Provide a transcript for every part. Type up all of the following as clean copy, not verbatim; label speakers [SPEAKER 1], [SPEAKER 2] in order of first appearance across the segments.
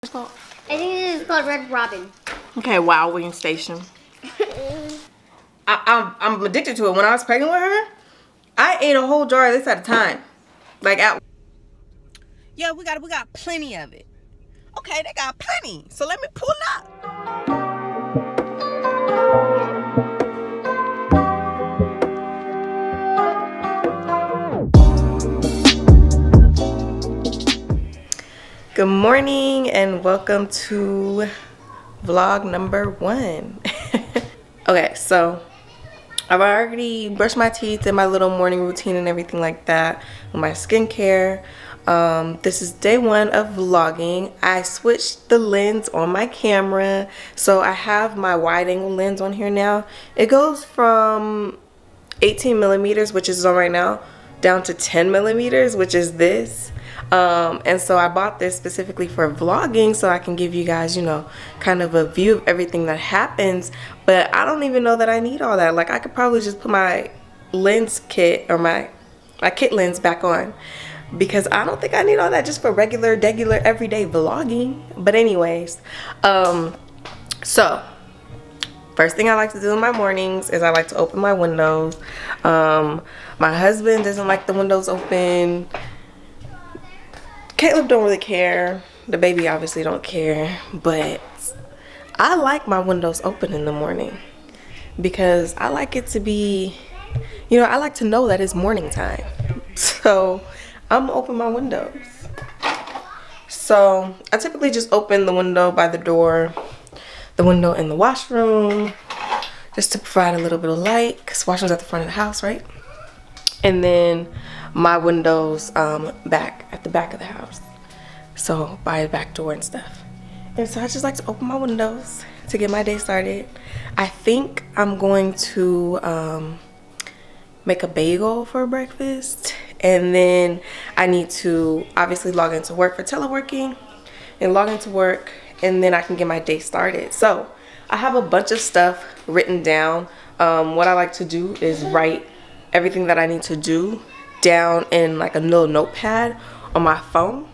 [SPEAKER 1] called?
[SPEAKER 2] I think this is called Red Robin.
[SPEAKER 1] Okay, Wow Wing Station. I'm addicted to it. When I was pregnant with her, I ate a whole jar of this at a time. Like yeah, we got plenty of it. Okay, they got plenty. So let me pull up. Good morning and welcome to vlog number 1. Okay, so I've already brushed my teeth and my little morning routine and everything like that with my skincare. This is day 1 of vlogging. I switched the lens on my camera, so I have my wide angle lens on here now. It goes from 18 millimeters, which is on right now, down to 10 millimeters, which is this. And so I bought this specifically for vlogging so I can give you guys, you know, kind of a view of everything that happens. But I don't even know that I need all that. Like, I could probably just put my lens kit or my kit lens back on, because I don't think I need all that just for regular everyday vlogging. But anyways, so first thing I like to do in my mornings is I like to open my windows. My husband doesn't like the windows open. Caleb don't really care. The baby obviously don't care, but I like my windows open in the morning because I like it to be, you know, I like to know that it's morning time. So I'm gonna open my windows. So I typically just open the window by the door, the window in the washroom, just to provide a little bit of light, because washroom's at the front of the house, right? And then my windows back at the back of the house, so by the back door and stuff. And so I just like to open my windows to get my day started. I think I'm going to make a bagel for breakfast, and then I need to obviously log into work for teleworking and log into work, and then I can get my day started. So I have a bunch of stuff written down. What I like to do is write everything that I need to do down in like a little notepad on my phone.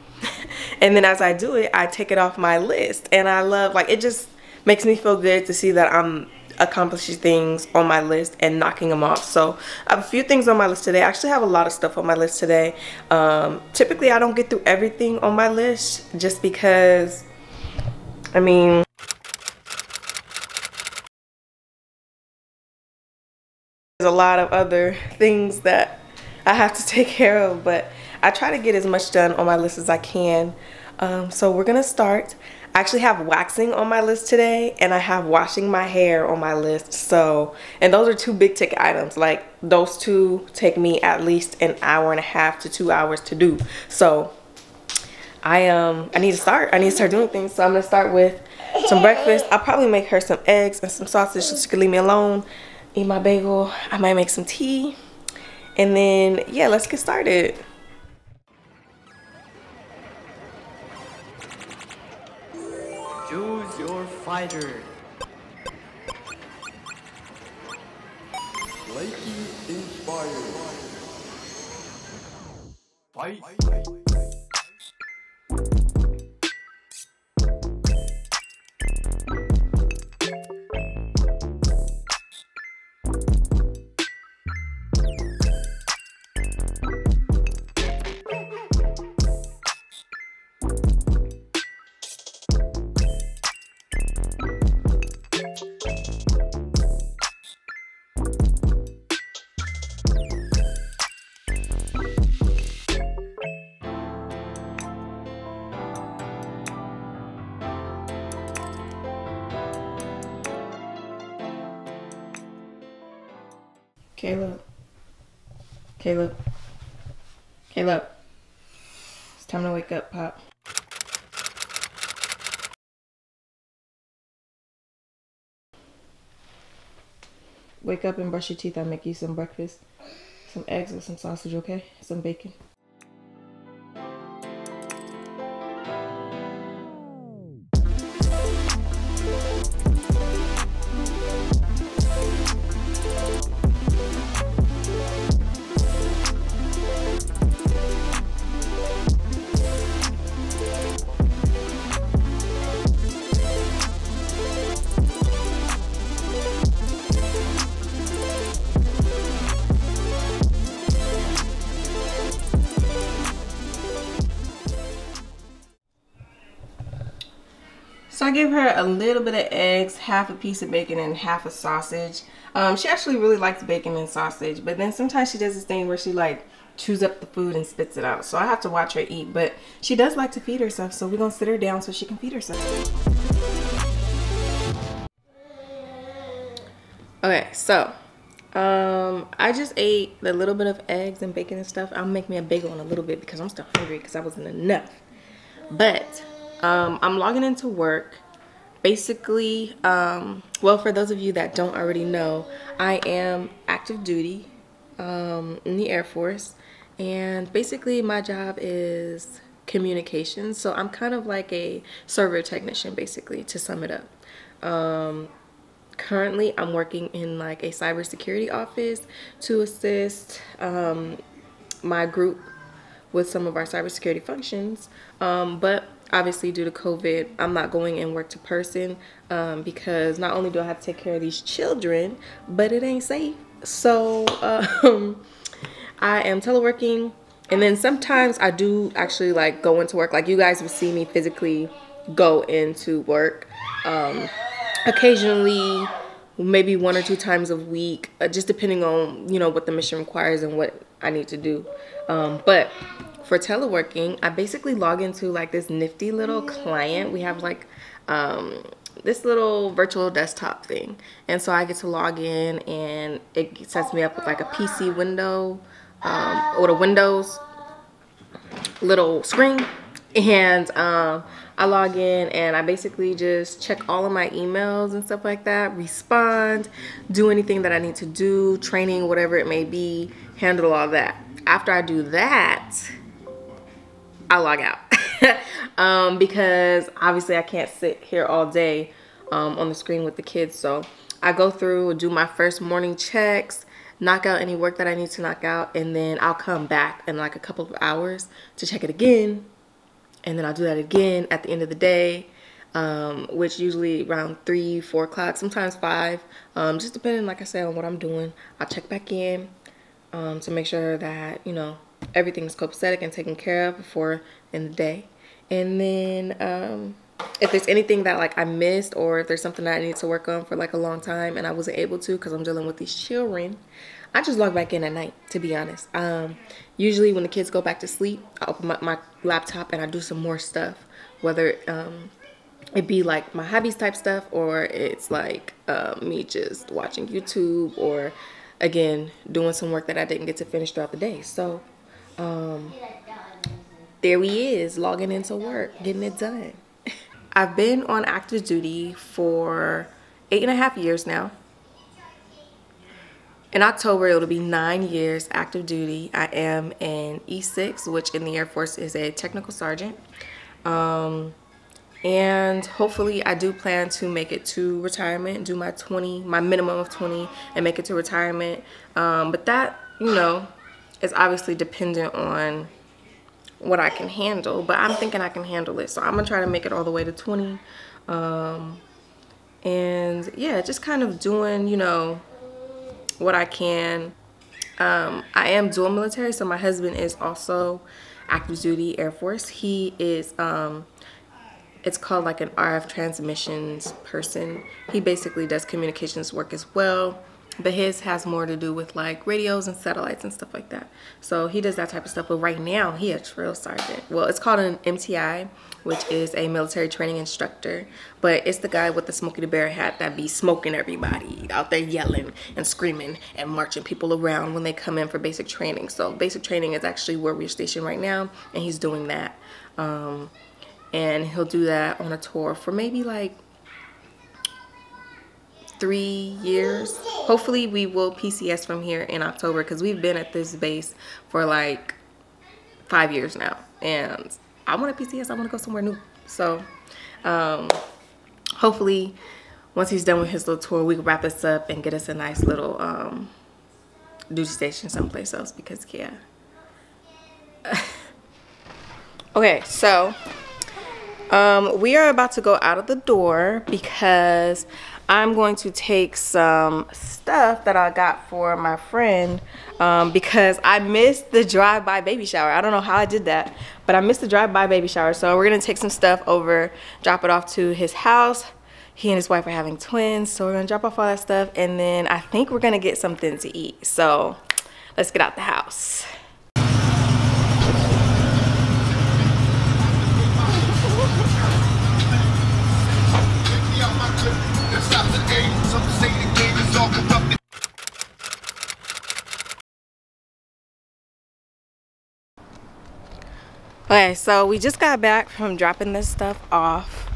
[SPEAKER 1] And then as I do it, I take it off my list. And I love, like, it just makes me feel good to see that I'm accomplishing things on my list and knocking them off. So I have a few things on my list today. I actually have a lot of stuff on my list today. Typically I don't get through everything on my list just because, I mean, there's a lot of other things that I have to take care of, but I try to get as much done on my list as I can. So we're gonna start. I actually have waxing on my list today, and I have washing my hair on my list. So, and those are 2 big ticket items. Like, those 2 take me at least an hour and a half to 2 hours to do. So I need to start. I need to start doing things. So I'm gonna start with some breakfast. I'll probably make her some eggs and some sausage so she can leave me alone. Eat my bagel. I might make some tea. And then, yeah, let's get started.
[SPEAKER 3] Choose your fighter. Lightning inspired. Fight.
[SPEAKER 1] Caleb, it's time to wake up, Pop. Wake up and brush your teeth. I'll make you some breakfast, some eggs with some sausage, okay? Some bacon. So I gave her a little bit of eggs, half a piece of bacon, and half a sausage. She actually really likes bacon and sausage, but then sometimes she does this thing where she like chews up the food and spits it out. So I have to watch her eat, but she does like to feed herself, so we're gonna sit her down so she can feed herself. Okay, so I just ate the little bit of eggs and bacon and stuff. I'll make me a bagel in a little bit because I'm still hungry because I wasn't enough. But I'm logging into work. Basically, well, for those of you that don't already know, I am active duty in the Air Force, and basically my job is communications. So I'm kind of like a server technician, basically, to sum it up. Currently, I'm working in like a cybersecurity office to assist my group with some of our cybersecurity functions, but obviously due to COVID, I'm not going in work to person because not only do I have to take care of these children, but it ain't safe. So I am teleworking, and then sometimes I do actually like go into work. Like you guys will see me physically go into work. Occasionally, maybe 1 or 2 times a week, just depending on, you know, what the mission requires and what I need to do. But for teleworking, I basically log into like this nifty little client. We have like this little virtual desktop thing, and so I get to log in, and it sets me up with like a PC window or the Windows little screen, and I log in and I basically just check all of my emails and stuff like that, respond, do anything that I need to do, training, whatever it may be, handle all that. After I do that, I log out because obviously I can't sit here all day on the screen with the kids. So I go through, do my first morning checks, knock out any work that I need to knock out, and then I'll come back in like a couple of hours to check it again. And then I'll do that again at the end of the day, which usually around 3, 4 o'clock, sometimes 5, just depending, like I said, on what I'm doing. I'll check back in to make sure that, you know, everything's copacetic and taken care of before in the day. And then if there's anything that like I missed, or if there's something that I need to work on for like a long time and I wasn't able to because I'm dealing with these children, I just log back in at night, to be honest. Usually when the kids go back to sleep, I open my laptop and I do some more stuff, whether it be like my hobbies type stuff, or it's like me just watching YouTube, or again doing some work that I didn't get to finish throughout the day. So there he is, logging into work, getting it done. I've been on active duty for 8.5 years now. In October, it'll be 9 years active duty. I am an E6, which in the Air Force is a technical sergeant. And hopefully I do plan to make it to retirement, do my minimum of 20 and make it to retirement. But that, you know, is obviously dependent on what I can handle, but I'm thinking I can handle it. So I'm gonna try to make it all the way to 20. And yeah, just kind of doing, you know, what I can. I am dual military, so my husband is also active duty Air Force. He is it's called like an RF transmissions person. He basically does communications work as well, but his has more to do with like radios and satellites and stuff like that. So he does that type of stuff. But right now he a drill sergeant. Well, it's called an MTI, which is a military training instructor, but it's the guy with the Smokey the Bear hat that be smoking everybody out there, yelling and screaming and marching people around when they come in for basic training. So basic training is actually where we're stationed right now, and he's doing that. And he'll do that on a tour for maybe like 3 years. Hopefully we will PCS from here in October, because we've been at this base for like 5 years now, and I want to PCS. I want to go somewhere new. So hopefully once he's done with his little tour, we can wrap this up and get us a nice little duty station someplace else, because yeah. Okay, so We are about to go out of the door because I'm going to take some stuff that I got for my friend because I missed the drive-by baby shower. I don't know how I did that, but I missed the drive-by baby shower. So we're gonna take some stuff over, drop it off to his house. He and his wife are having twins, so we're gonna drop off all that stuff, and then I think we're gonna get something to eat. So let's get out the house. Okay, so we just got back from dropping this stuff off.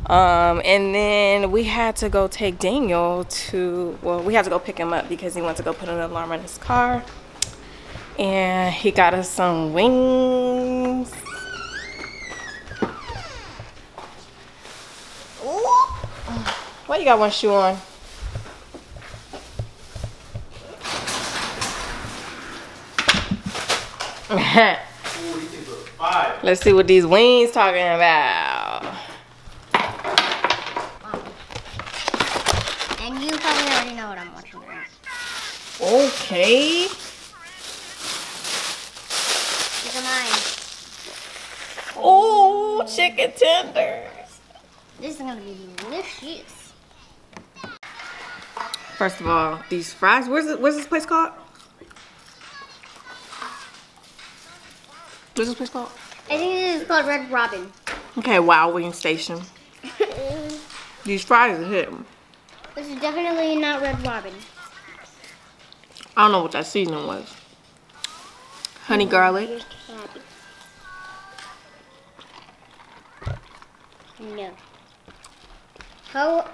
[SPEAKER 1] And then we had to go take Daniel to, well, we had to go pick him up because he went to go put an alarm on his car. And he got us some wings. Ooh. Why you got one shoe on? Let's see what these wings talking about.
[SPEAKER 2] And you probably already know what I'm watching right now.
[SPEAKER 1] Okay.
[SPEAKER 2] These are mine.
[SPEAKER 1] Oh, chicken tenders.
[SPEAKER 2] This is gonna be delicious.
[SPEAKER 1] First of all, these fries. What's this place called? What's this place called?
[SPEAKER 2] I think this is called Red Robin.
[SPEAKER 1] Okay, Wow Wing Station. These fries are hitting.
[SPEAKER 2] This is definitely not Red Robin.
[SPEAKER 1] I don't know what that seasoning was. Honey garlic.
[SPEAKER 2] No. How?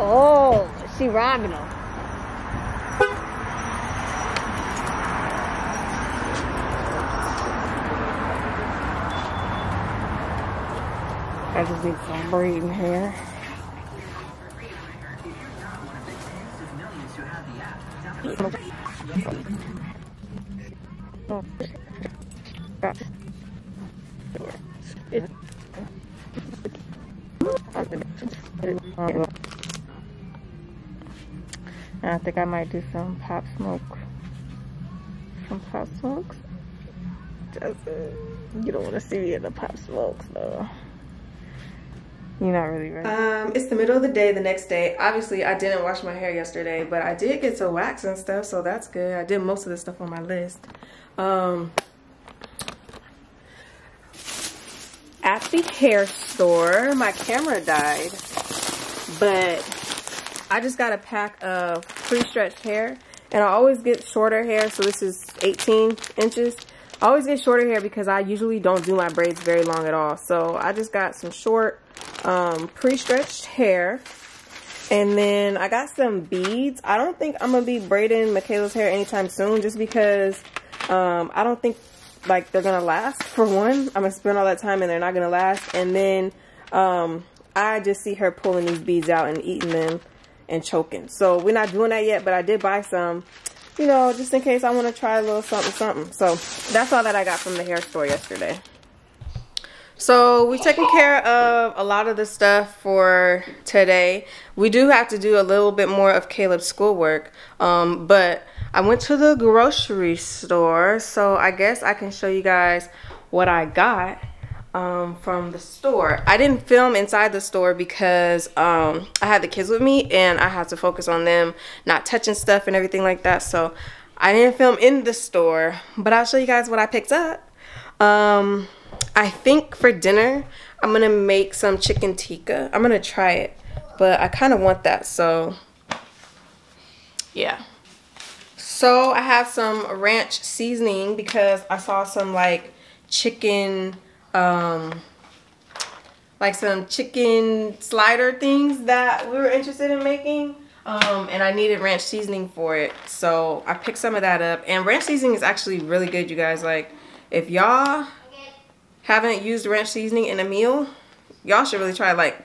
[SPEAKER 2] Oh, she robbing them.
[SPEAKER 1] I just need some braiding hair. I think I might do some pop smoke. Some pop smokes. Just, you don't want to see me in the pop smokes though. You're not really ready. It's the middle of the day the next day. Obviously, I didn't wash my hair yesterday, but I did get to wax and stuff, so that's good. I did most of the stuff on my list. At the hair store, my camera died, but I just got a pack of pre-stretched hair, and I always get shorter hair, so this is 18 inches. I always get shorter hair because I usually don't do my braids very long at all. So I just got some short pre-stretched hair, and then I got some beads. I don't think I'm gonna be braiding Michaela's hair anytime soon, just because I don't think like they're gonna last. For one, I'm gonna spend all that time and they're not gonna last, and then I just see her pulling these beads out and eating them and choking. So we're not doing that yet, but I did buy some, you know, just in case I want to try a little something something. So that's all that I got from the hair store yesterday. So we've taken care of a lot of the stuff for today. We do have to do a little bit more of Caleb's schoolwork, but I went to the grocery store, so I guess I can show you guys what I got from the store. I didn't film inside the store because I had the kids with me and I had to focus on them not touching stuff and everything like that, so I didn't film in the store, but I'll show you guys what I picked up. I think for dinner I'm gonna make some chicken tikka. I'm gonna try it, but I kind of want that, so yeah. So I have some ranch seasoning because I saw some like chicken like some chicken slider things that we were interested in making, and I needed ranch seasoning for it, so I picked some of that up. And ranch seasoning is actually really good, you guys. Like, if y'all haven't used ranch seasoning in a meal, y'all should really try. Like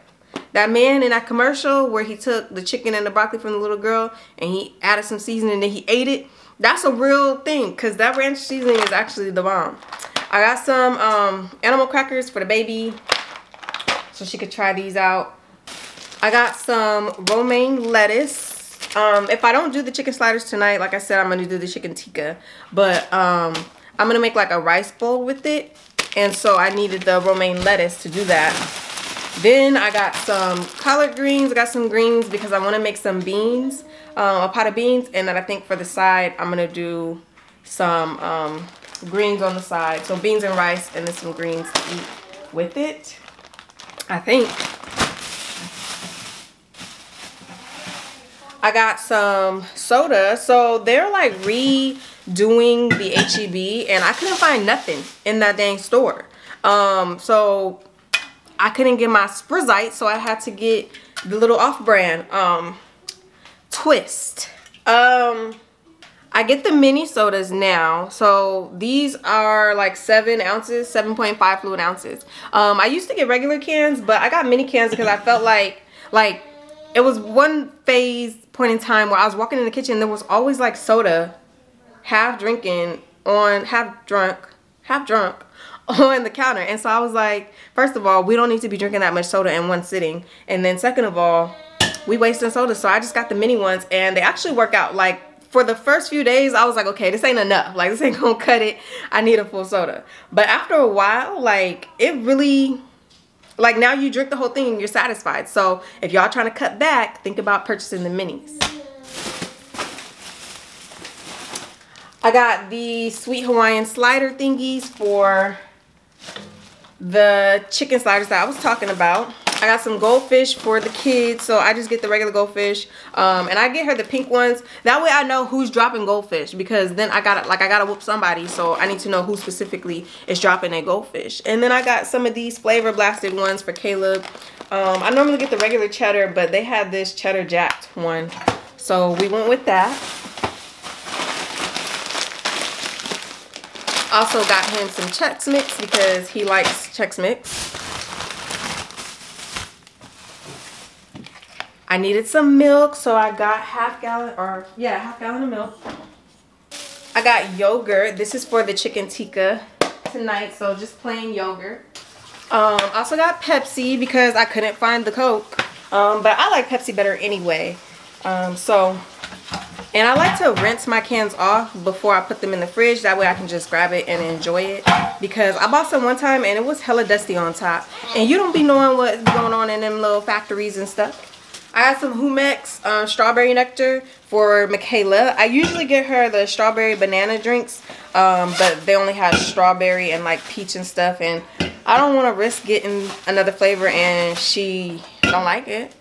[SPEAKER 1] that man in that commercial where he took the chicken and the broccoli from the little girl and he added some seasoning and then he ate it. That's a real thing, because that ranch seasoning is actually the bomb. I got some animal crackers for the baby so she could try these out. I got some romaine lettuce. If I don't do the chicken sliders tonight, like I said, I'm going to do the chicken tikka. But I'm going to make like a rice bowl with it. And so I needed the romaine lettuce to do that. Then I got some collard greens. I got some greens because I want to make some beans, a pot of beans. And then I think for the side, I'm going to do some greens on the side. So beans and rice and then some greens to eat with it, I think. I got some soda. So they're like redoing the HEB and I couldn't find nothing in that dang store. So I couldn't get my Sprizite, so I had to get the little off-brand Twist. I get the mini sodas now. So these are like 7 ounces, 7.5 fluid ounces. I used to get regular cans, but I got mini cans because I felt like it was one point in time where I was walking in the kitchen, there was always like soda half drunk on the counter. And so I was like, first of all, we don't need to be drinking that much soda in one sitting, and then second of all, we wasting soda. So I just got the mini ones and they actually work out. Like for the first few days I was like, okay, this ain't enough, like this ain't gonna cut it, I need a full soda. But after a while, like it really, like now you drink the whole thing and you're satisfied. So if y'all trying to cut back, think about purchasing the minis. I got the Sweet Hawaiian slider thingies for the chicken sliders that I was talking about. I got some goldfish for the kids, so I just get the regular goldfish, and I get her the pink ones. That way I know who's dropping goldfish, because then I gotta whoop somebody, so I need to know who specifically is dropping a goldfish. And then I got some of these flavor blasted ones for Caleb. I normally get the regular cheddar, but they had this cheddar jacked one, so we went with that. Also got him some Chex Mix because he likes Chex Mix. I needed some milk, so I got half gallon of milk. I got yogurt. This is for the chicken tikka tonight, so just plain yogurt. Also got Pepsi because I couldn't find the Coke, but I like Pepsi better anyway. And I like to rinse my cans off before I put them in the fridge. That way I can just grab it and enjoy it. Because I bought some one time and it was hella dusty on top. And you don't be knowing what's going on in them little factories and stuff. I got some Humex strawberry nectar for Michaela. I usually get her the strawberry banana drinks. But they only have strawberry and like peach and stuff. And I don't want to risk getting another flavor and she don't like it.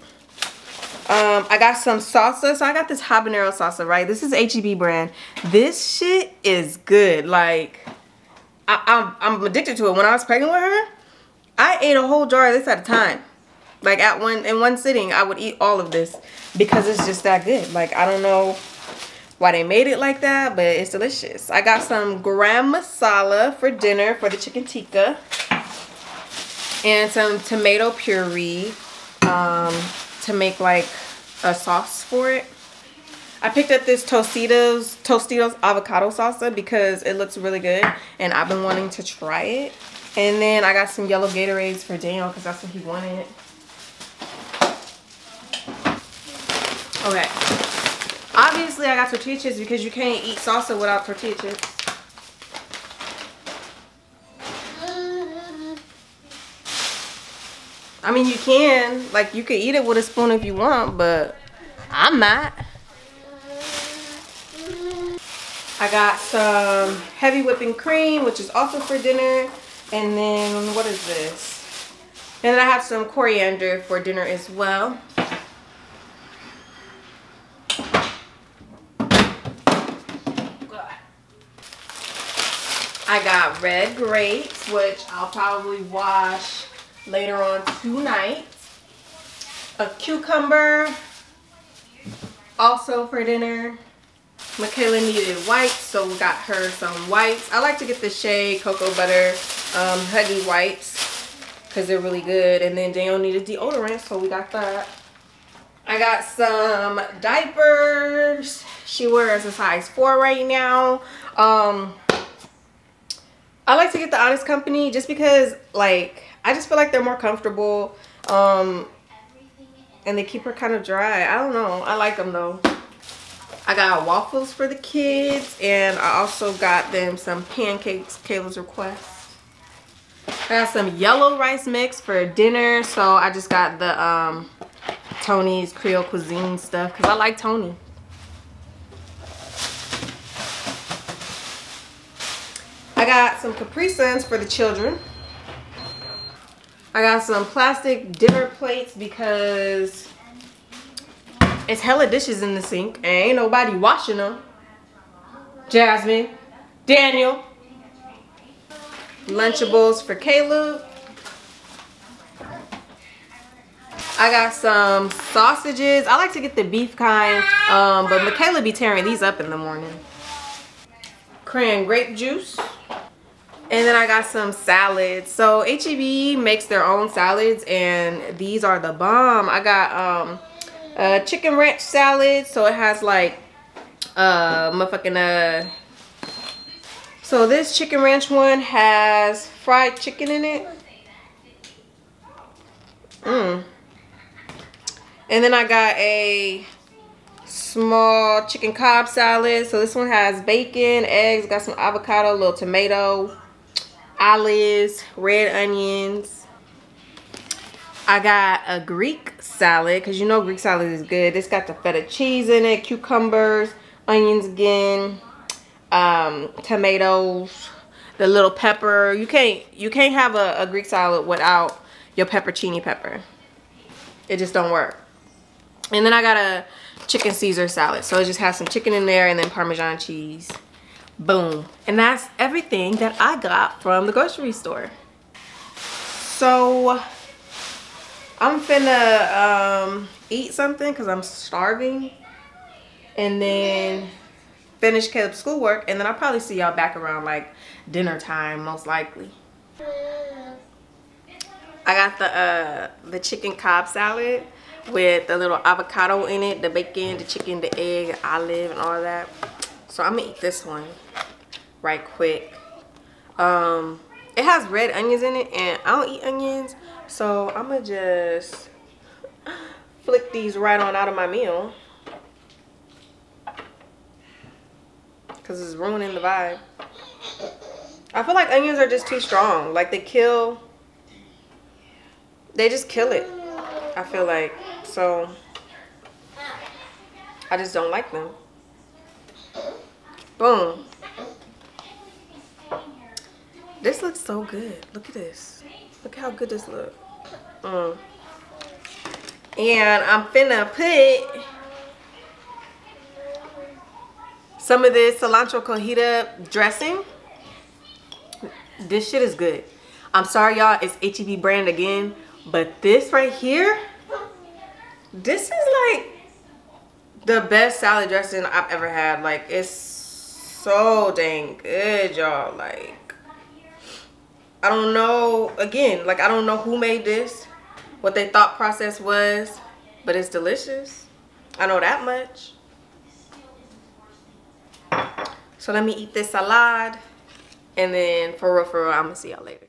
[SPEAKER 1] I got some salsa. So I got this Habanero Salsa, right? This is HEB brand. This shit is good. Like, I'm addicted to it. When I was pregnant with her, I ate a whole jar of this at a time. Like in one sitting, I would eat all of this because it's just that good. Like, I don't know why they made it like that, but it's delicious. I got some garam masala for dinner for the chicken tikka. And some tomato puree to make like a sauce for it. I picked up this Tostitos avocado salsa because it looks really good and I've been wanting to try it. And then I got some yellow Gatorades for Daniel because that's what he wanted. Okay. Obviously I got tortilla chips because you can't eat salsa without tortilla chips. I mean, you can. Like, you can eat it with a spoon if you want, but I'm not. I got some heavy whipping cream, which is also for dinner. And then, what is this? And then I have some coriander for dinner as well. I got red grapes, which I'll probably wash later on tonight. A cucumber, also for dinner. Michaela needed whites, so we got her some whites. I like to get the Shea Cocoa Butter Honey Whites because they're really good. And then Daniel needed deodorant, so we got that. I got some diapers. She wears a size 4 right now. I like to get the Honest Company just because, like, I just feel like they're more comfortable. And they keep her kind of dry. I don't know. I like them though. I got waffles for the kids, and I also got them some pancakes, Kayla's request. I got some yellow rice mix for dinner, so I just got the Tony's Creole Cuisine stuff because I like Tony. I got some Capri Suns for the children. I got some plastic dinner plates because it's hella dishes in the sink and ain't nobody washing them. Jasmine, Daniel. Lunchables for Caleb. I got some sausages. I like to get the beef kind, but Michaela be tearing these up in the morning. Cran grape juice. And then I got some salads. So HEB makes their own salads, and these are the bomb. I got chicken ranch salad, so it has like so this chicken ranch one has fried chicken in it. And then I got a small chicken Cobb salad. So this one has bacon, eggs, got some avocado, a little tomato, olives, red onions. I got a Greek salad because you know Greek salad is good. It's got the feta cheese in it, cucumbers, onions again, tomatoes, the little pepper. You can't have a Greek salad without your peppercini pepper. It just don't work. And then I got a chicken Caesar salad. So it just has some chicken in there and then Parmesan cheese. Boom. And that's everything that I got from the grocery store. So I'm finna eat something because I'm starving, and then finish Caleb's schoolwork, and then I'll probably see y'all back around like dinner time most likely. I got the chicken Cobb salad with the little avocado in it, the bacon, the chicken, the egg, olive, and all that. So I'm gonna eat this one right quick. It has red onions in it, and I don't eat onions, so I'm gonna just flick these right on out of my meal because it's ruining the vibe. I feel like onions are just too strong. Like they just kill it, I feel like. So I just don't like them. Boom. This looks so good. Look at this. Look how good this looks. And I'm finna put some of this cilantro cojita dressing. This shit is good. I'm sorry y'all, it's HEB brand again, but this right here, this is like the best salad dressing I've ever had. Like, it's so dang good, y'all. Like, I don't know, again, like I don't know who made this, what their thought process was, but it's delicious. I know that much. So let me eat this salad, and then for real, I'm gonna see y'all later.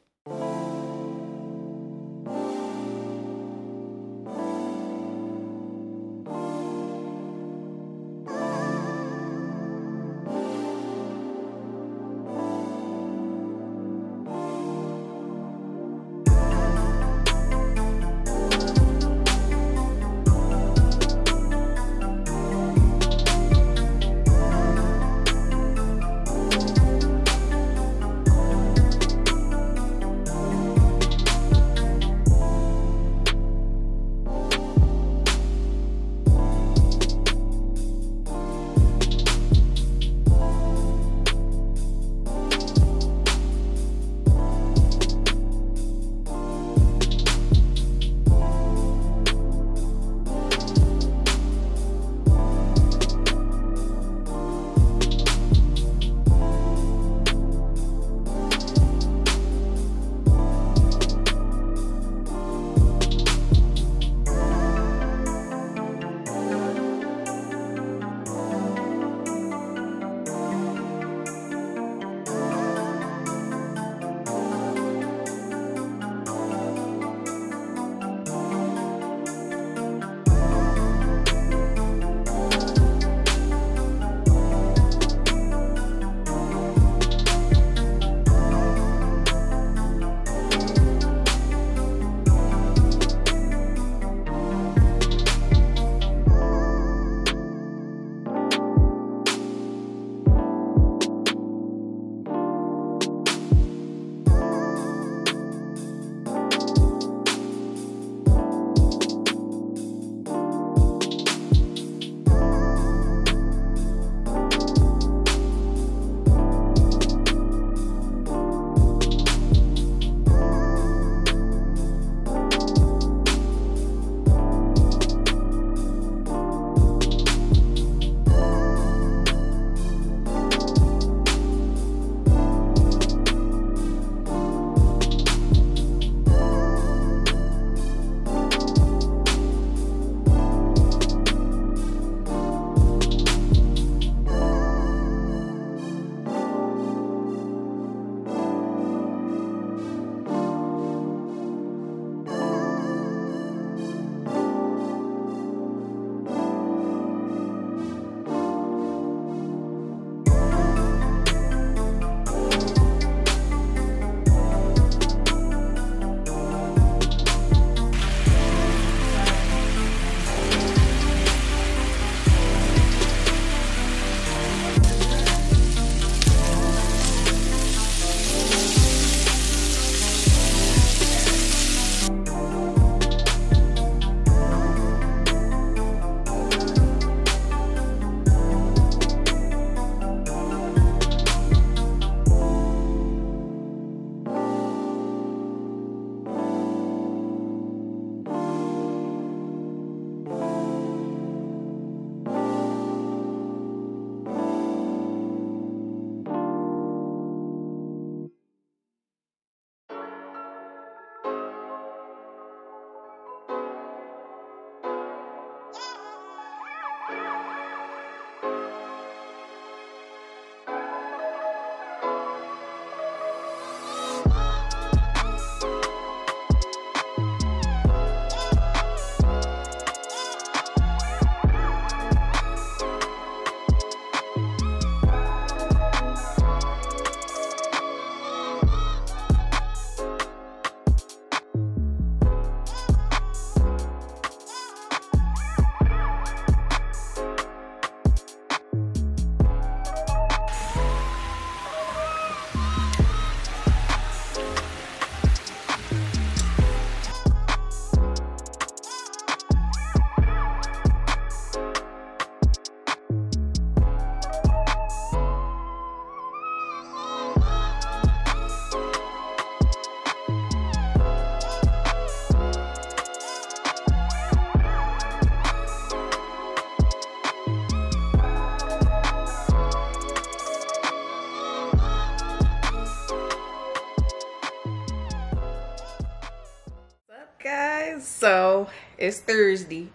[SPEAKER 1] guys, so it's Thursday.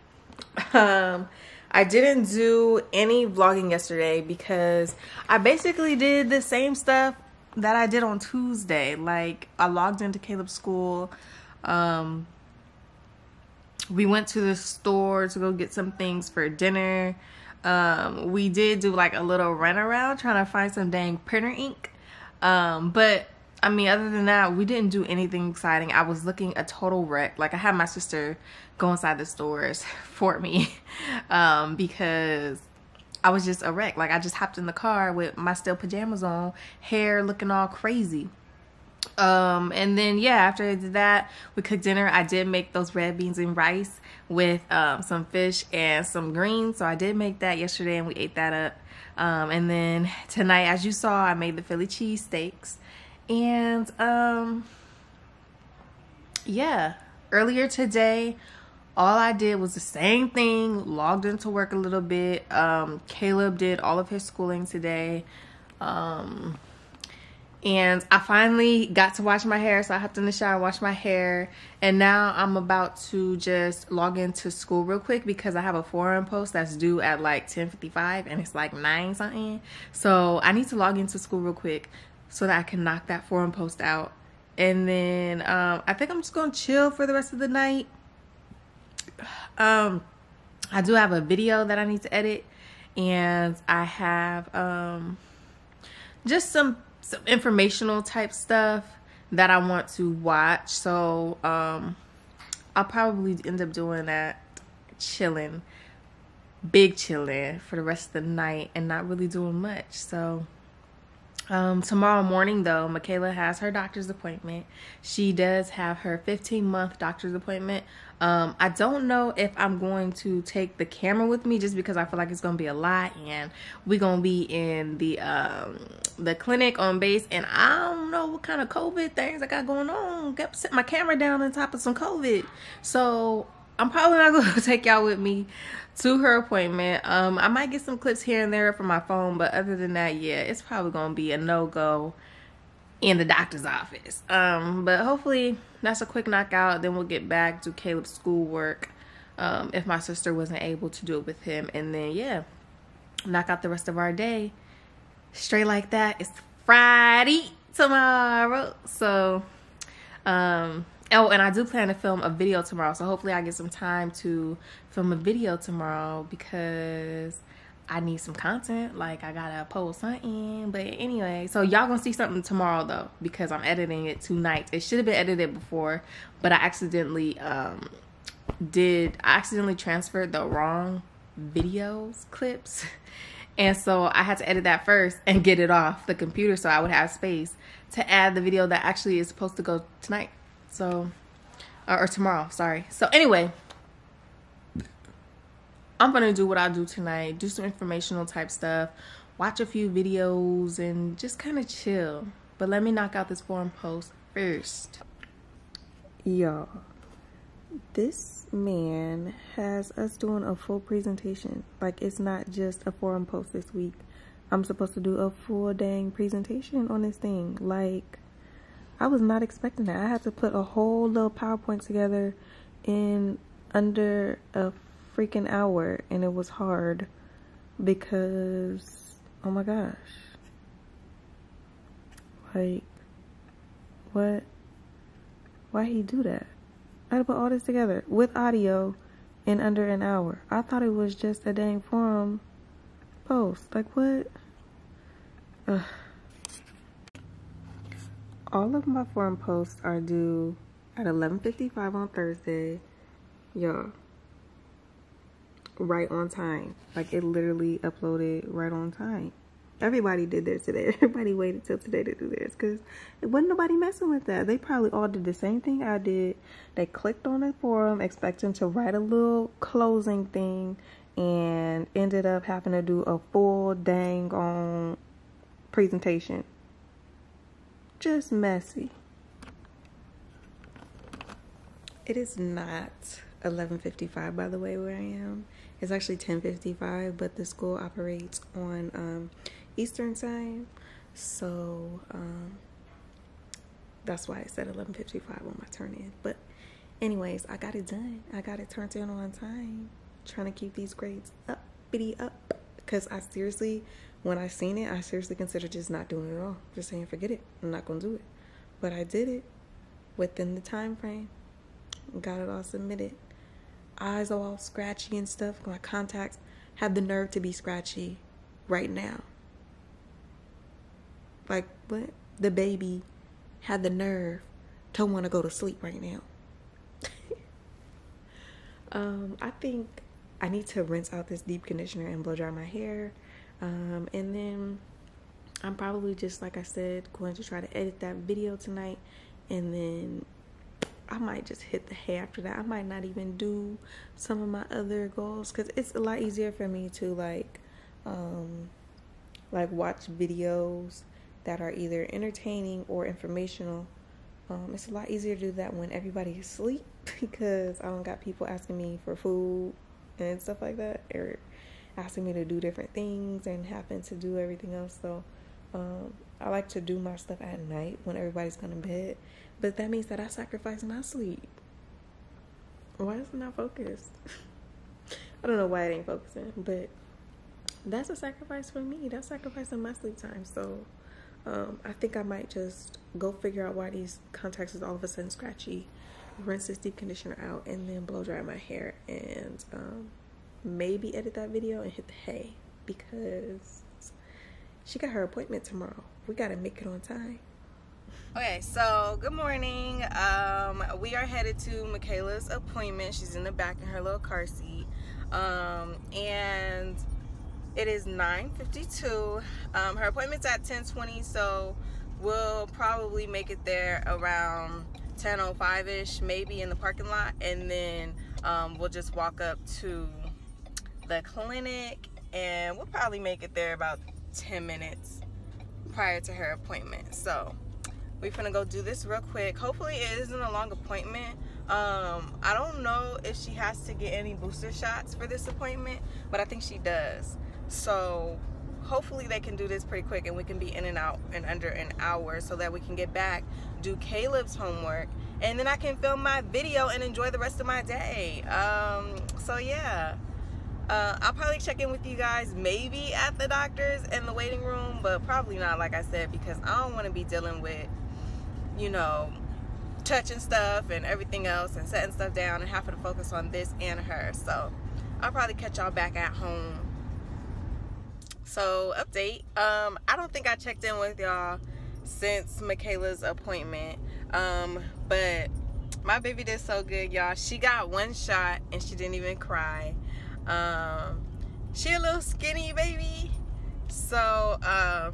[SPEAKER 1] I didn't do any vlogging yesterday because I basically did the same stuff that I did on Tuesday. Like, I logged into Caleb's school. We went to the store to go get some things for dinner. We did do like a little run around trying to find some dang printer ink. But I mean, other than that, we didn't do anything exciting. I was looking a total wreck. Like, I had my sister go inside the stores for me because I was just a wreck. Like, I just hopped in the car with my still pajamas on, hair looking all crazy. And then, yeah, after I did that, we cooked dinner. I did make those red beans and rice with some fish and some greens. So I did make that yesterday and we ate that up. And then tonight, as you saw, I made the Philly cheesesteaks. And yeah, earlier today, all I did was the same thing, logged into work a little bit. Caleb did all of his schooling today. And I finally got to wash my hair, so I hopped in the shower, washed my hair, and now I'm about to just log into school real quick because I have a forum post that's due at like 10:55 and it's like 9 something. So I need to log into school real quick so that I can knock that forum post out. And then I think I'm just gonna chill for the rest of the night. I do have a video that I need to edit, and I have just some informational type stuff that I want to watch. So I'll probably end up doing that, chilling, big chilling for the rest of the night and not really doing much. So tomorrow morning though, Michaela has her doctor's appointment. She does have her 15-month doctor's appointment. I don't know if I'm going to take the camera with me just because I feel like it's gonna be a lot, and we're gonna be in the clinic on base, and I don't know what kind of COVID things I got going on. Got to set my camera down on top of some COVID, so I'm probably not gonna take y'all with me to her appointment. I might get some clips here and there from my phone, but other than that, yeah, it's probably gonna be a no-go in the doctor's office. But hopefully that's a quick knockout. Then we'll get back to Caleb's schoolwork if my sister wasn't able to do it with him, and then yeah, knock out the rest of our day straight like that. It's Friday tomorrow, so oh, and I do plan to film a video tomorrow, so hopefully I get some time to film a video tomorrow because I need some content. Like, I gotta post something. But anyway, so y'all gonna see something tomorrow though, because I'm editing it tonight. It should have been edited before, but I accidentally transferred the wrong videos clips, and so I had to edit that first and get it off the computer so I would have space to add the video that actually is supposed to go tonight. So or tomorrow, sorry. So anyway, I'm gonna do what I do tonight, do some informational type stuff, watch a few videos, and just kind of chill. But let me knock out this forum post first. Y'all, this man has us doing a full presentation. Like, it's not just a forum post this week. I'm supposed to do a full dang presentation on this thing. Like, I was not expecting that. I had to put a whole little PowerPoint together in under a freaking hour, and it was hard because, oh my gosh, like, what? Why he do that? I had to put all this together with audio in under an hour. I thought it was just a dang forum post. Like, what? Ugh. All of my forum posts are due at 11:55 on Thursday. Y'all, right on time. Like, it literally uploaded right on time. Everybody did theirs today. Everybody waited till today to do theirs because it wasn't nobody messing with that. They probably all did the same thing I did. They clicked on the forum expecting to write a little closing thing and ended up having to do a full dang on presentation. Just messy. It is not 11:55 by the way where I am. It's actually 10:55, but the school operates on Eastern time, so that's why I said 11:55 on my turn in. But anyways, I got it done. I got it turned in on time. Trying to keep these grades up, because I seriously, when I seen it, I seriously considered just not doing it at all. Just saying, forget it, I'm not gonna do it. But I did it within the time frame. Got it all submitted. Eyes all scratchy and stuff. My contacts have the nerve to be scratchy right now. Like, what? The baby had the nerve to want to go to sleep right now. I think I need to rinse out this deep conditioner and blow dry my hair. And then I'm probably just, like I said, going to try to edit that video tonight. And then I might just hit the hay after that. I might not even do some of my other goals, because it's a lot easier for me to like watch videos that are either entertaining or informational. It's a lot easier to do that when everybody is asleep, because I don't got people asking me for food and stuff like that, or asking me to do different things and having to do everything else. So I like to do my stuff at night when everybody's gone to bed, but that means that I sacrifice my sleep. Why is it not focused? I don't know why it ain't focusing, but that's a sacrifice for me. That's sacrificing my sleep time. So I think I might just go figure out why these contacts is all of a sudden scratchy, rinse this deep conditioner out, and then blow dry my hair, and maybe edit that video and hit the hay, because she got her appointment tomorrow. We gotta make it on time. Okay, so good morning. We are headed to Michaela's appointment. She's in the back in her little car seat, and it is 9:52. Her appointment's at 10:20, so we'll probably make it there around 10:05ish, maybe in the parking lot, and then we'll just walk up to the clinic, and we'll probably make it there about 10 minutes prior to her appointment. So we're gonna go do this real quick. Hopefully it isn't a long appointment. I don't know if she has to get any booster shots for this appointment, but I think she does. So hopefully they can do this pretty quick, and we can be in and out in under an hour, so that we can get back, do Caleb's homework, and then I can film my video and enjoy the rest of my day. So yeah, I'll probably check in with you guys maybe at the doctor's in the waiting room, but probably not, like I said, because I don't want to be dealing with, you know, touching stuff and everything else and setting stuff down and having to focus on this and her. So I'll probably catch y'all back at home. So update, I don't think I checked in with y'all since Michaela's appointment, but my baby did so good, y'all. She got one shot and she didn't even cry. She a little skinny baby, so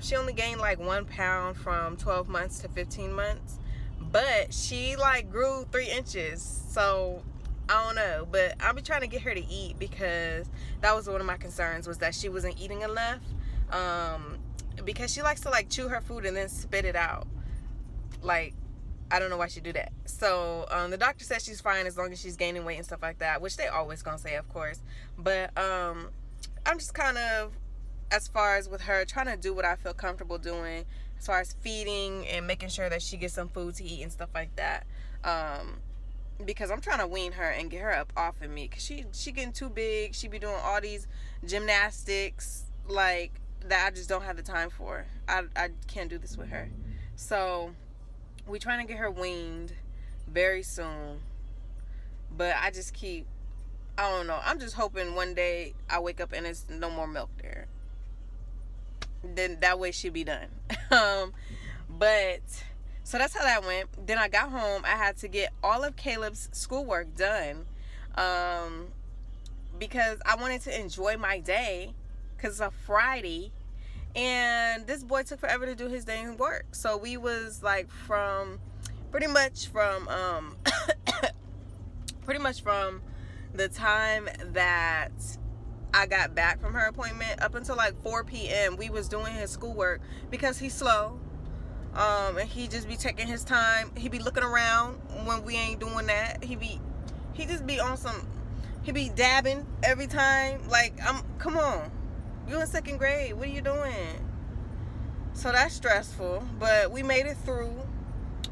[SPEAKER 1] she only gained like 1 pound from 12 months to 15 months, but she like grew 3 inches. So I don't know, but I'll be trying to get her to eat, because that was one of my concerns, was that she wasn't eating enough, because she likes to like chew her food and then spit it out. Like, I don't know why she do that. So the doctor says she's fine as long as she's gaining weight and stuff like that, which they always gonna say, of course. But I'm just kind of, as far as with her, trying to do what I feel comfortable doing as far as feeding and making sure that she gets some food to eat and stuff like that, because I'm trying to wean her and get her up off of me, because she getting too big. She be doing all these gymnastics like that I just don't have the time for. I can't do this with her. So we trying to get her weaned very soon, but I just keep, I don't know, I'm just hoping one day I wake up and there's no more milk there. Then that way she'll be done. But so that's how that went. Then I got home. I had to get all of Caleb's schoolwork done, because I wanted to enjoy my day, because it's a Friday, and this boy took forever to do his dang work. So we was like pretty much from the time that I got back from her appointment up until like 4 p.m. we was doing his schoolwork, because he's slow, and he just be taking his time. He be looking around when we ain't doing that. He just be on some, he be dabbing every time. Like, come on, you in 2nd grade, what are you doing? So that's stressful, but we made it through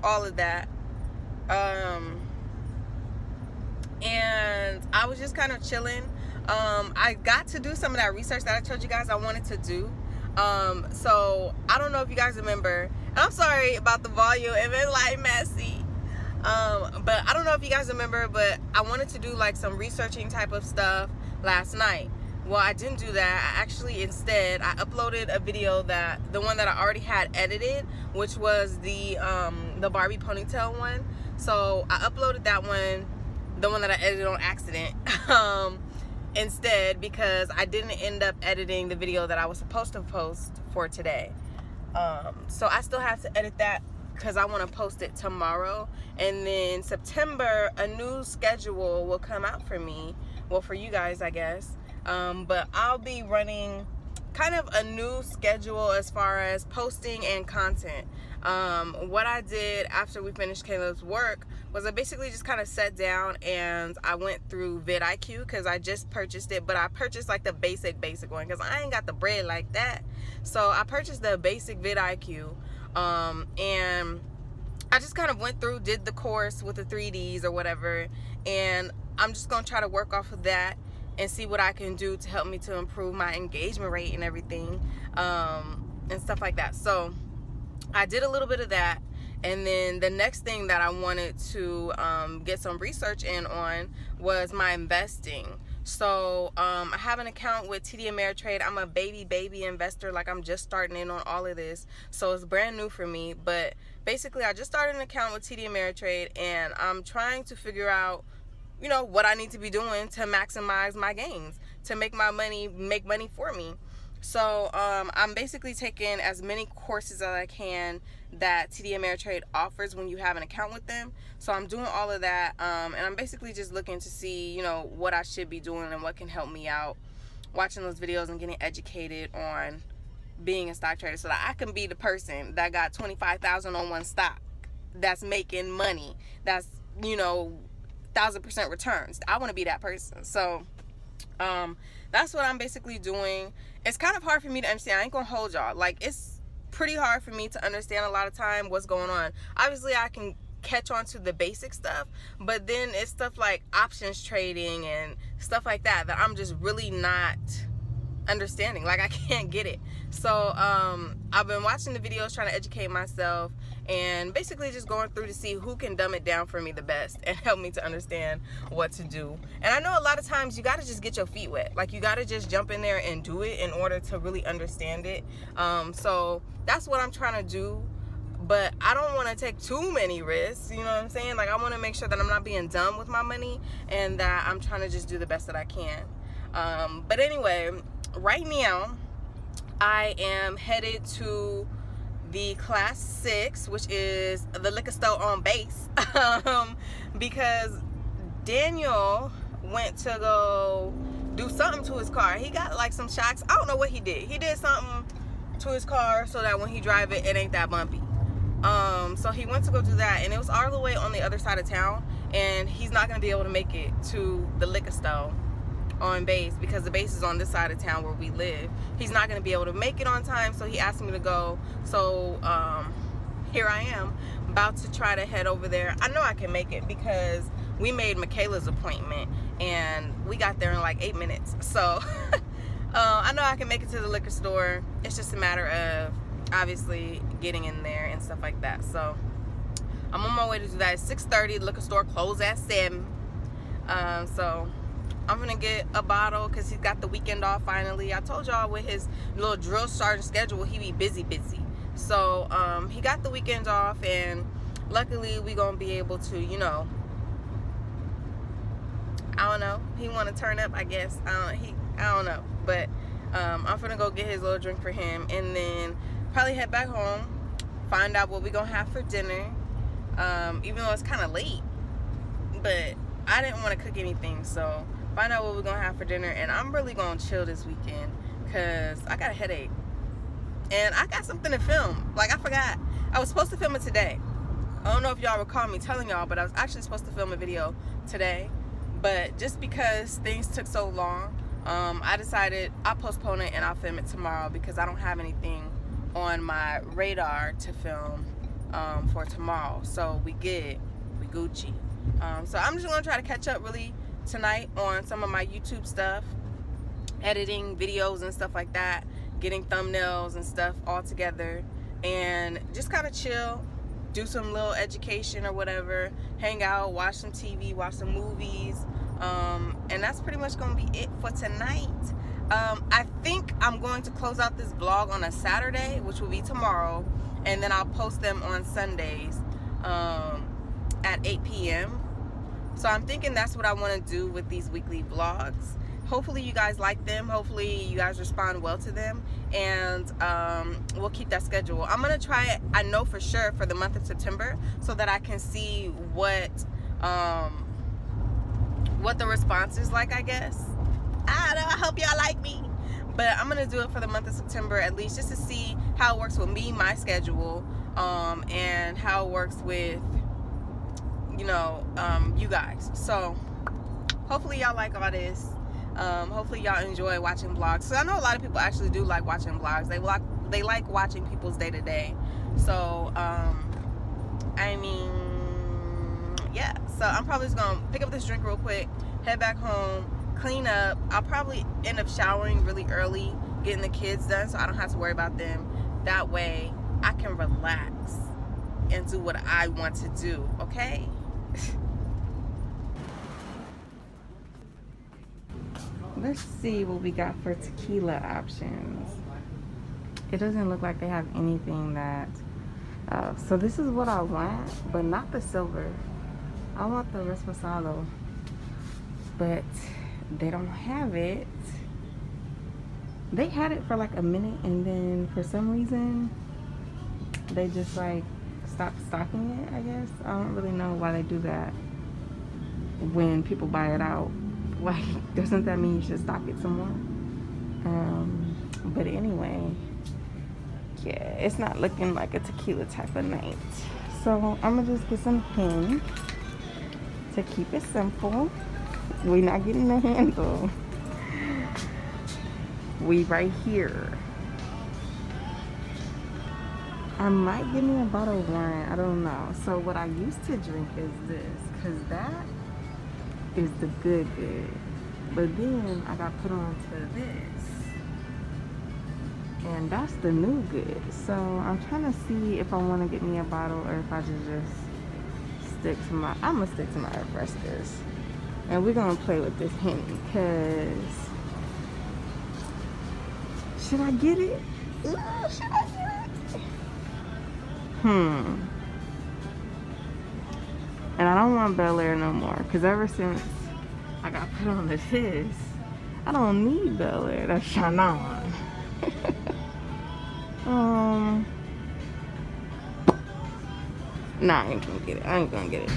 [SPEAKER 1] all of that. I was just kind of chilling. I got to do some of that research that I told you guys I wanted to do. So I don't know if you guys remember, and I'm sorry about the volume if it's like messy. But I don't know if you guys remember, but I wanted to do like some researching type of stuff last night. Well, I didn't do that. I actually instead I uploaded a video, the one that I already had edited, which was the Barbie ponytail one. So I uploaded that one, the one that I edited on accident, instead, because I didn't end up editing the video that I was supposed to post for today. So I still have to edit that because I want to post it tomorrow. And then September, a new schedule will come out for me. Well, for you guys, I guess. But I'll be running kind of a new schedule as far as posting and content. What I did after we finished Caleb's work was I basically just kind of sat down and I went through vidIQ, because I just purchased it, but I purchased like the basic one because I ain't got the bread like that. So I purchased the basic vidIQ, and I just kind of went through, did the course with the 3Ds or whatever, and I'm just gonna try to work off of that and see what I can do to help me to improve my engagement rate and everything, and stuff like that. So I did a little bit of that, and then the next thing that I wanted to get some research in on was my investing. So I have an account with TD Ameritrade. I'm a baby investor. Like, I'm just starting in on all of this, so it's brand new for me. But basically, I just started an account with TD Ameritrade, and I'm trying to figure out, you know, what I need to be doing to maximize my gains, to make my money make money for me. So I'm basically taking as many courses as I can that TD Ameritrade offers when you have an account with them. So I'm doing all of that, and I'm basically just looking to see, you know, what I should be doing and what can help me out, watching those videos and getting educated on being a stock trader, so that I can be the person that got 25,000 on one stock that's making money, that's, you know, 1,000% returns. I want to be that person. So that's what I'm basically doing. It's kind of hard for me to understand. I ain't gonna hold y'all. Like, it's pretty hard for me to understand a lot of time what's going on. Obviously, I can catch on to the basic stuff, but then it's stuff like options trading and stuff like that that I'm just really not understanding. Like, I can't get it. So I've been watching the videos, trying to educate myself, and basically just going through to see who can dumb it down for me the best and help me to understand what to do. And I know a lot of times you got to just get your feet wet. Like, you got to just jump in there and do it in order to really understand it. So that's what I'm trying to do. But I don't want to take too many risks, you know what I'm saying? Like, I want to make sure that I'm not being dumb with my money, and that I'm trying to just do the best that I can. But anyway, right now I am headed to the class 6, which is the liquor store on base, because Daniel went to go do something to his car. He got like some shocks. I don't know what he did. He did something to his car so that when he drive it, it ain't that bumpy. So he went to go do that, and it was all the way on the other side of town, and he's not going to be able to make it to the liquor store on base because the base is on this side of town where we live. He's not going to be able to make it on time, so he asked me to go. So here I am, about to try to head over there. I know I can make it because we made Michaela's appointment and we got there in like 8 minutes. So I know I can make it to the liquor store. It's just a matter of obviously getting in there and stuff like that. So I'm on my way to do that. It's 6:30. The liquor store closed at 7. So I'm gonna get a bottle because he's got the weekend off finally. I told y'all with his little drill sergeant schedule, he be busy. So he got the weekend off, and luckily we gonna be able to, you know, I don't know, he want to turn up, I guess. I don't know, but I'm gonna go get his little drink for him, and then probably head back home, find out what we gonna have for dinner, even though it's kind of late, but I didn't want to cook anything, so find out what we're gonna have for dinner. And I'm really gonna chill this weekend because I got a headache and I got something to film. Like, I forgot I was supposed to film it today. I don't know if y'all recall me telling y'all, but I was actually supposed to film a video today, but just because things took so long, I decided I'll postpone it and I'll film it tomorrow because I don't have anything on my radar to film for tomorrow. So we good, we Gucci. So I'm just gonna try to catch up really tonight on some of my YouTube stuff, editing videos and stuff like that, getting thumbnails and stuff all together, and just kind of chill, do some little education or whatever, hang out, watch some TV, watch some movies, and that's pretty much gonna be it for tonight. I think I'm going to close out this vlog on a Saturday, which will be tomorrow, and then I'll post them on Sundays at 8 p.m. So I'm thinking that's what I want to do with these weekly vlogs. Hopefully you guys like them. Hopefully you guys respond well to them, and we'll keep that schedule. I'm gonna try it, I know for sure, for the month of September, so that I can see what the response is like, I guess. I don't know, I hope y'all like me. But I'm gonna do it for the month of September at least, just to see how it works with me, my schedule, and how it works with, you know, you guys. So hopefully y'all like all this. Hopefully y'all enjoy watching vlogs. So I know a lot of people actually do like watching vlogs. They like watching people's day-to-day. So I mean, yeah. So I'm probably just gonna pick up this drink real quick, head back home, clean up. I'll probably end up showering really early, getting the kids done so I don't have to worry about them. That way I can relax and do what I want to do, okay? Let's see what we got for tequila options. It doesn't look like they have anything that so this is what I want, but not the silver. I want the Reposado, but they don't have it. They had it for like a minute, and then for some reason they just like stopped stocking it, I guess. I don't really know why they do that when people buy it out. Like, doesn't that mean you should stock it some more? But anyway, yeah, it's not looking like a tequila type of night. So I'm gonna just get some hen to keep it simple. We're not getting the handle. We right here. I might give me a bottle of wine, I don't know. So what I used to drink is this, because that is the good. But then I got put on to this, and that's the new good. So I'm trying to see if I want to get me a bottle or if I just stick to my, I'm gonna stick to my Frescas. And we're gonna play with this Henny, because should I get it? Should I get it? And I don't want Bel Air no more, because ever since I got put on to this, I don't need Bel Air. That's Shaaanelle. Nah, I ain't gonna get it. I ain't gonna get it.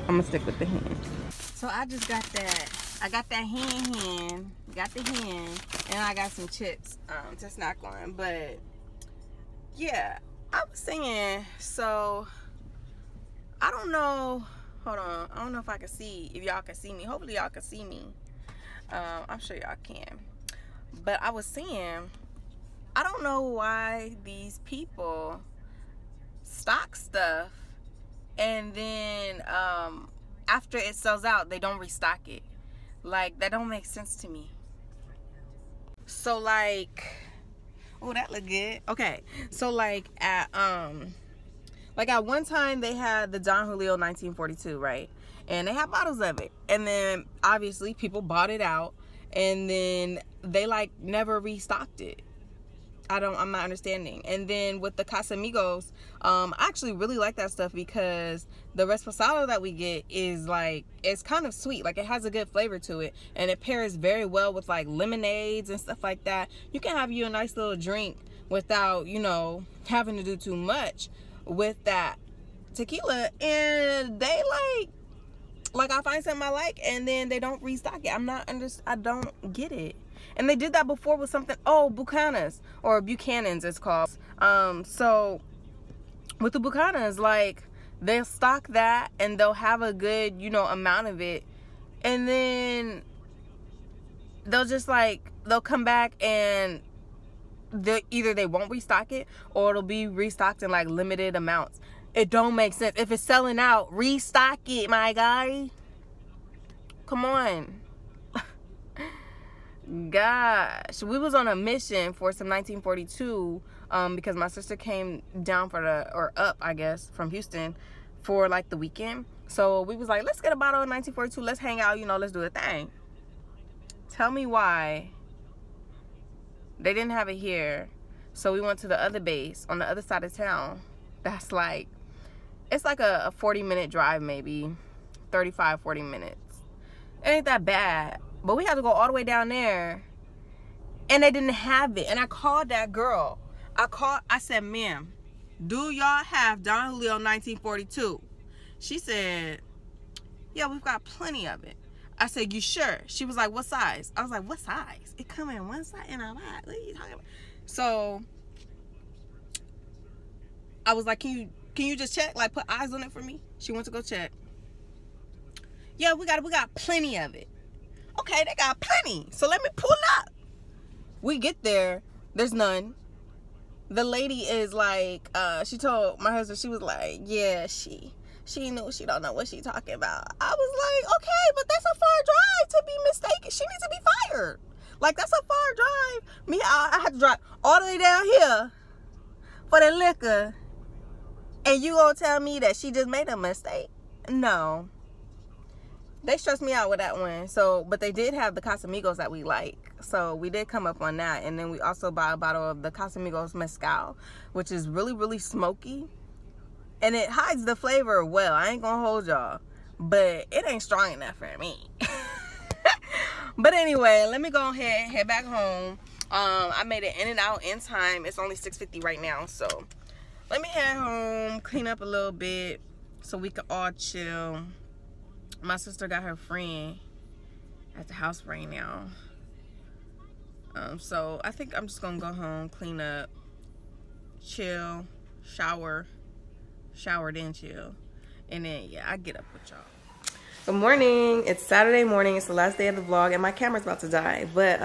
[SPEAKER 1] I'm gonna stick with the hen. So I just got that. I got that hen. Got the hen, and I got some chips to snack on. But yeah, I was saying, so I don't know. Hold on, I don't know if I can see, if y'all can see me. Hopefully y'all can see me. I'm sure y'all can. But I was saying, I don't know why these people stock stuff and then after it sells out, they don't restock it. Like, that don't make sense to me. So like, oh, that look good. Okay, so like at one time they had the Don Julio 1942, right? And they had bottles of it, and then obviously people bought it out, and then they like never restocked it. I'm not understanding. And then with the Casamigos, I actually really like that stuff, because the Reposado that we get is like, it's kind of sweet, like it has a good flavor to it, and it pairs very well with like lemonades and stuff like that. You can have you a nice little drink without, you know, having to do too much with that tequila. And they like I find something I like, and then they don't restock it. I don't get it. And they did that before with something, oh, Buchanan's, or Buchanan's it's called. So with the Buchanan's, like, they'll stock that and they'll have a good, you know, amount of it, and then they'll just like, they'll come back and either they won't restock it, or it'll be restocked in like limited amounts. It don't make sense. If it's selling out, restock it, my guy. Come on. Gosh, we was on a mission for some 1942 because my sister came down up, I guess, from Houston for like the weekend. So we was like, let's get a bottle of 1942, let's hang out, you know, let's do a thing. Tell me why they didn't have it here. So we went to the other base on the other side of town. That's like, it's like a 40-minute drive, maybe 35, 40 minutes. It ain't that bad. But we had to go all the way down there, and they didn't have it. And I called that girl. I said, ma'am, do y'all have Don Julio 1942? She said, yeah, we've got plenty of it. I said, you sure? She was like, what size? I was like, what size? It come in one size and I'm like, what are you talking about? So I was like, can you just check? Like, put eyes on it for me? She went to go check. Yeah, we got plenty of it. Okay, they got plenty. So let me pull up. We get there. There's none. The lady is like, she told my husband, she was like, yeah, she knew, she don't know what she talking about. I was like, okay, but that's a far drive to be mistaken. She needs to be fired. Like, that's a far drive. Me, I had to drive all the way down here for the liquor. And you gonna tell me that she just made a mistake? No. They stressed me out with that one. So, but they did have the Casamigos that we like. So we did come up on that. And then we also bought a bottle of the Casamigos Mezcal, which is really, really smoky. And it hides the flavor well. I ain't gonna hold y'all. But it ain't strong enough for me. But anyway, let me go ahead, head back home. I made it in and out in time. It's only 6:50 right now. So let me head home, clean up a little bit so we can all chill. My sister got her friend at the house right now. So I think I'm just gonna go home, clean up, chill, shower then chill. And then, yeah, I get up with y'all. Good morning. It's Saturday morning. It's the last day of the vlog, and my camera's about to die. But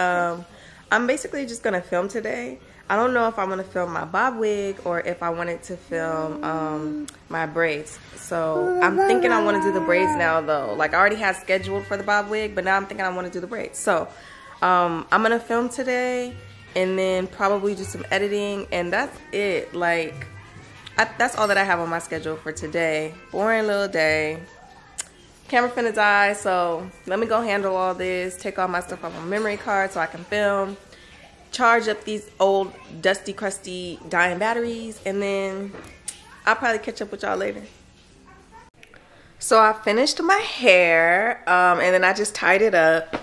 [SPEAKER 1] I'm basically just gonna film today. I don't know if I'm gonna film my bob wig or if I wanted to film my braids. So I'm thinking I want to do the braids now though. Like, I already had scheduled for the bob wig, but now I'm thinking I want to do the braids. So I'm gonna film today and then probably do some editing, and that's it. Like, that's all that I have on my schedule for today. Boring little day. Camera finna die, so let me go handle all this, take all my stuff off my memory card so I can film, charge up these old dusty crusty dying batteries, and then I'll probably catch up with y'all later. So I finished my hair and then I just tied it up,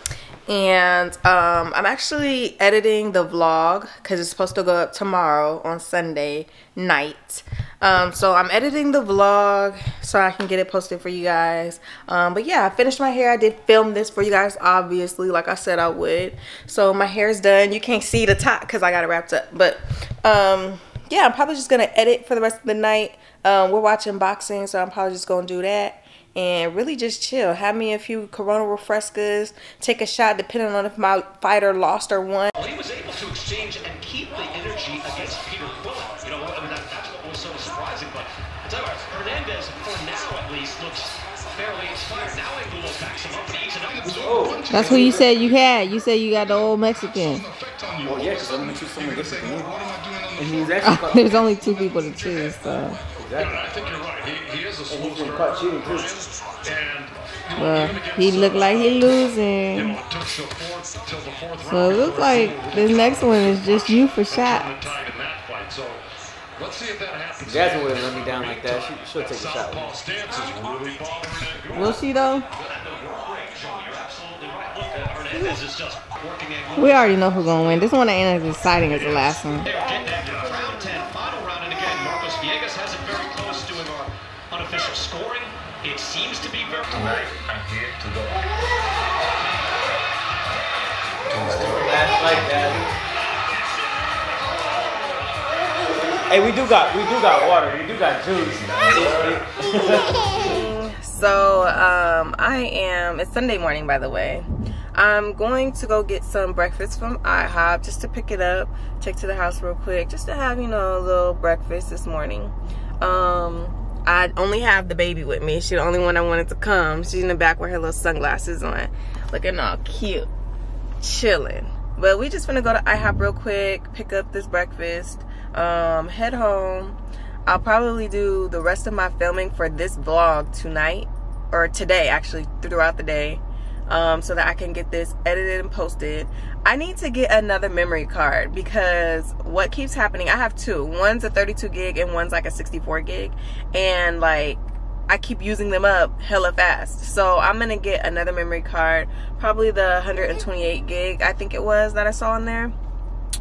[SPEAKER 1] and I'm actually editing the vlog because it's supposed to go up tomorrow on Sunday night. So I'm editing the vlog so I can get it posted for you guys. But yeah, I finished my hair. I did film this for you guys, obviously, like I said I would. So my hair's done. You can't see the top because I got it wrapped up. But yeah, I'm probably just gonna edit for the rest of the night. We're watching boxing, so I'm probably just gonna do that and really just chill. Have me a few Corona refrescas, take a shot depending on if my fighter lost or won.
[SPEAKER 4] Well, he was able to exchange and keep the energy against Peter Quillen. You know, I mean, that's what was so surprising. But I tell you what, Hernandez, for now at least, looks fairly inspired. Now able to back some up knees and absorb.
[SPEAKER 1] That's who you said you had. You said you got the old Mexican.
[SPEAKER 5] Well, yeah, because I'm going to choose someone different than me. And he's actually
[SPEAKER 1] there's only 2 people to choose, so.
[SPEAKER 5] Exactly.
[SPEAKER 4] I think you're right. He is a slow
[SPEAKER 5] he's been caught cheating, too.
[SPEAKER 1] Well, he looked like he losing. So it looks like this next one is just you for shot.
[SPEAKER 4] Let's see if that happens.
[SPEAKER 5] Jasmine wouldn't let me down like that. She'll take a shot.
[SPEAKER 1] Will she though? We already know who's gonna win. This one ain't as exciting as the last one.
[SPEAKER 4] Round 10, final round, and again, Marcos Villegas has it very close doing our unofficial scoring. It seems to be very.
[SPEAKER 6] Tonight, I'm here to go.
[SPEAKER 5] Last fight, Daddy. Hey, we do got water. We do got juice.
[SPEAKER 1] So it's Sunday morning, by the way. I'm going to go get some breakfast from IHOP just to pick it up, take to the house real quick, just to have, you know, a little breakfast this morning. I only have the baby with me. She's the only one I wanted to come. She's in the back with her little sunglasses on, looking all cute, chilling. But we just finna go to IHOP real quick, pick up this breakfast, head home. I'll probably do the rest of my filming for this vlog tonight, or today actually, throughout the day, so that I can get this edited and posted. I need to get another memory card because what keeps happening, I have two. One's a 32 gig and one's like a 64 gig. And like, I keep using them up hella fast. So I'm gonna get another memory card, probably the 128 gig, I think it was, that I saw in there.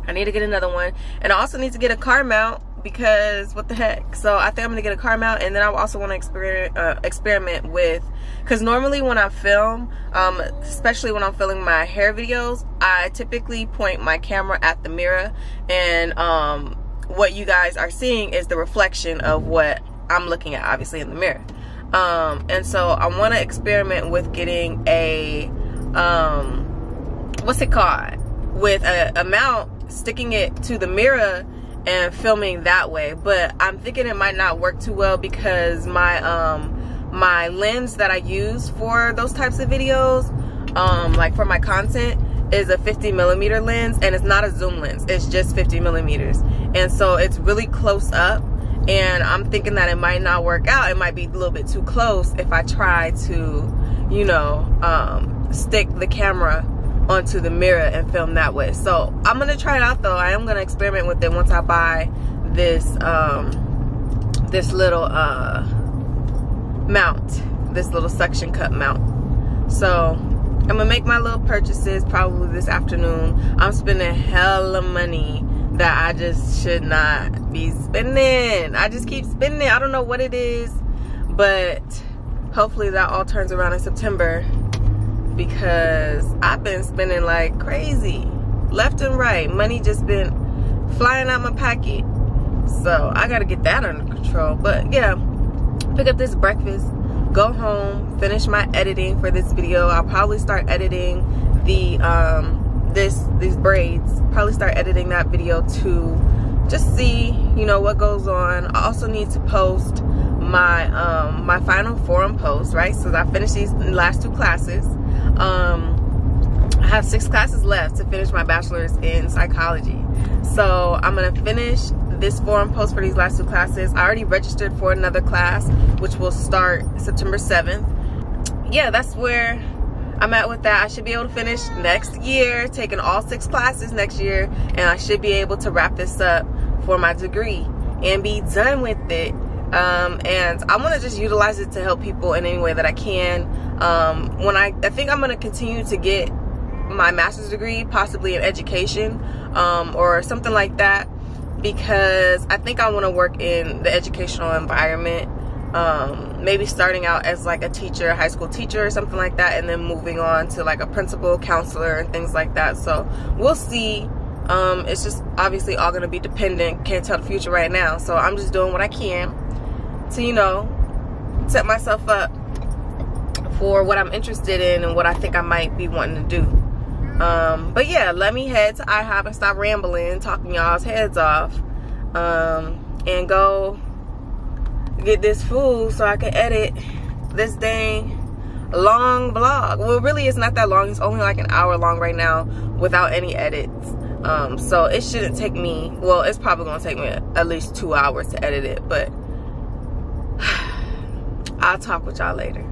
[SPEAKER 1] I need to get another one. And I also need to get a car mount because what the heck. So I think I'm gonna get a car mount, and then I also want to experiment with, because normally when I film, especially when I'm filming my hair videos, I typically point my camera at the mirror, and what you guys are seeing is the reflection of what I'm looking at, obviously, in the mirror. And so I want to experiment with getting a what's it called, with a mount, sticking it to the mirror and filming that way. But I'm thinking it might not work too well because my my lens that I use for those types of videos, like for my content, is a 50mm lens, and it's not a zoom lens, it's just 50mm, and so it's really close up, and I'm thinking that it might not work out. It might be a little bit too close if I try to, you know, stick the camera onto the mirror and film that way. So I'm gonna try it out though. I am gonna experiment with it once I buy this this little mount, this little suction cup mount. So I'm gonna make my little purchases probably this afternoon. I'm spending hella money that I just should not be spending. I just keep spending. I don't know what it is, but hopefully that all turns around in September, because I've been spending like crazy left and right. Money just been flying out my pocket, so I gotta get that under control. But yeah, pick up this breakfast, go home, finish my editing for this video. I'll probably start editing the these braids, probably start editing that video to just see, you know, what goes on. I also need to post my my final forum post, right? So I finished these last two classes. I have 6 classes left to finish my bachelor's in psychology. So I'm gonna finish this forum post for these last 2 classes. I already registered for another class, which will start September 7th. Yeah, that's where I'm at with that. I should be able to finish next year, taking all 6 classes next year, and I should be able to wrap this up for my degree and be done with it. And I want to just utilize it to help people in any way that I can. When I think I'm going to continue to get my master's degree, possibly in education, or something like that, because I think I want to work in the educational environment. Maybe starting out as like a teacher, a high school teacher or something like that, and then moving on to like a principal, counselor, and things like that. So we'll see. It's just obviously all going to be dependent. Can't tell the future right now. So I'm just doing what I can to, you know, set myself up for what I'm interested in and what I think I might be wanting to do. But yeah, let me head to IHOP and stop rambling, talking y'all's heads off, and go get this food so I can edit this dang long vlog. Well, really it's not that long. It's only like an hour long right now without any edits. So it shouldn't take me, well, it's probably gonna take me at least 2 hours to edit it, but I'll talk with y'all later.